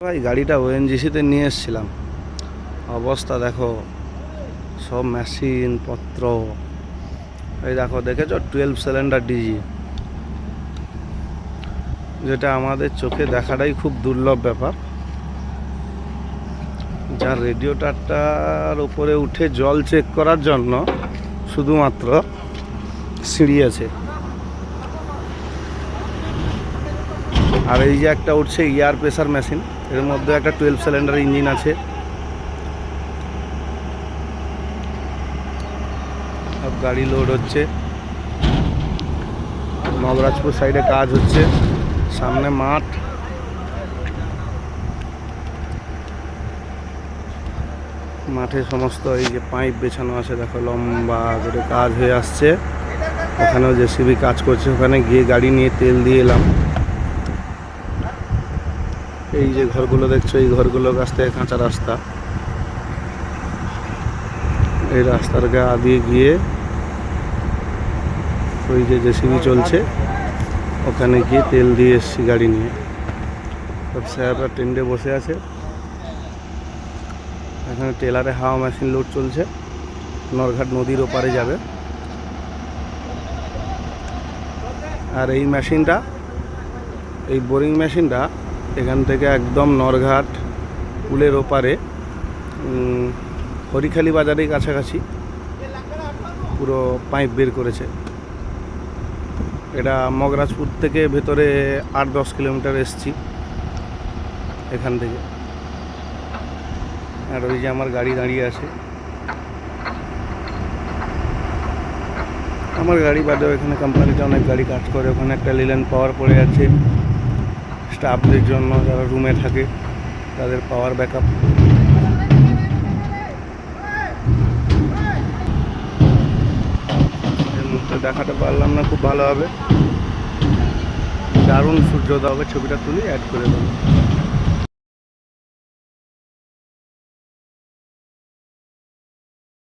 ভাই গাড়িটা ওএনজিসিতে নিয়ে এসেছিলাম, অবস্থা দেখো, সব মেশিন পত্র। এই দেখো, দেখেছো 12 সিলিন্ডার ডিজি, যেটা আমাদের চোখে দেখাটাই খুব দুর্লভ ব্যাপার। যার রেডিওটারটার উপরে উঠে জল চেক করার জন্য শুধুমাত্র সিঁড়ি আছে। আর এই যে একটা উঠছে এয়ার প্রেসার মেশিন, এর মধ্যে একটা 12 সিলিন্ডার ইঞ্জিন আছে। সব গাড়ি লোড হচ্ছে, মগরাজপুর সাইডে কাজ হচ্ছে, সামনে মাঠ। মাঠে সমস্ত এই যে পাইপ বেছানো আছে, দেখো লম্বা করে কাজ হয়ে আসছে। ওখানেও জেসিবি কাজ করছে, ওখানে গিয়ে গাড়ি নিয়ে তেল দিয়ে এলাম। এই যে ঘরগুলো দেখছো, এই ঘরগুলোর কাছ থেকে কাঁচা রাস্তা, এই রাস্তার গা দিয়ে গিয়ে ওই যে জেসিবি চলছে, ওখানে গিয়ে তেল দিয়ে এসছি গাড়ি নিয়ে। সব স্যাররা টেন্ডে বসে আছে, এখানে টেলারে হাওয়া মেশিন লোড চলছে, নরঘাট নদীর ওপারে যাবে। আর এই মেশিনটা, এই বোরিং মেশিনটা এখান থেকে একদম নরঘাট পুলের ওপারে হরিখালি বাজারের কাছাকাছি পুরো পাইপ বের করেছে। এটা মগরাজপুর থেকে ভেতরে 8-10 কিলোমিটার এসছি এখান থেকে। আর ওই যে আমার গাড়ি দাঁড়িয়ে আছে, আমার গাড়ি বাদেও এখানে কোম্পানিতে অনেক গাড়ি কাজ করে। ওখানে একটা লিলেন পাওয়ার পড়ে আছে স্টাফদের জন্য, যারা রুমে থাকে তাদের পাওয়ার ব্যাকআপ। এর মধ্যে দেখাতে পারলাম না খুব ভালো হবে, দারুণ সূর্যোদয় হবে, ছবিটা তুলি অ্যাড করে দেবো।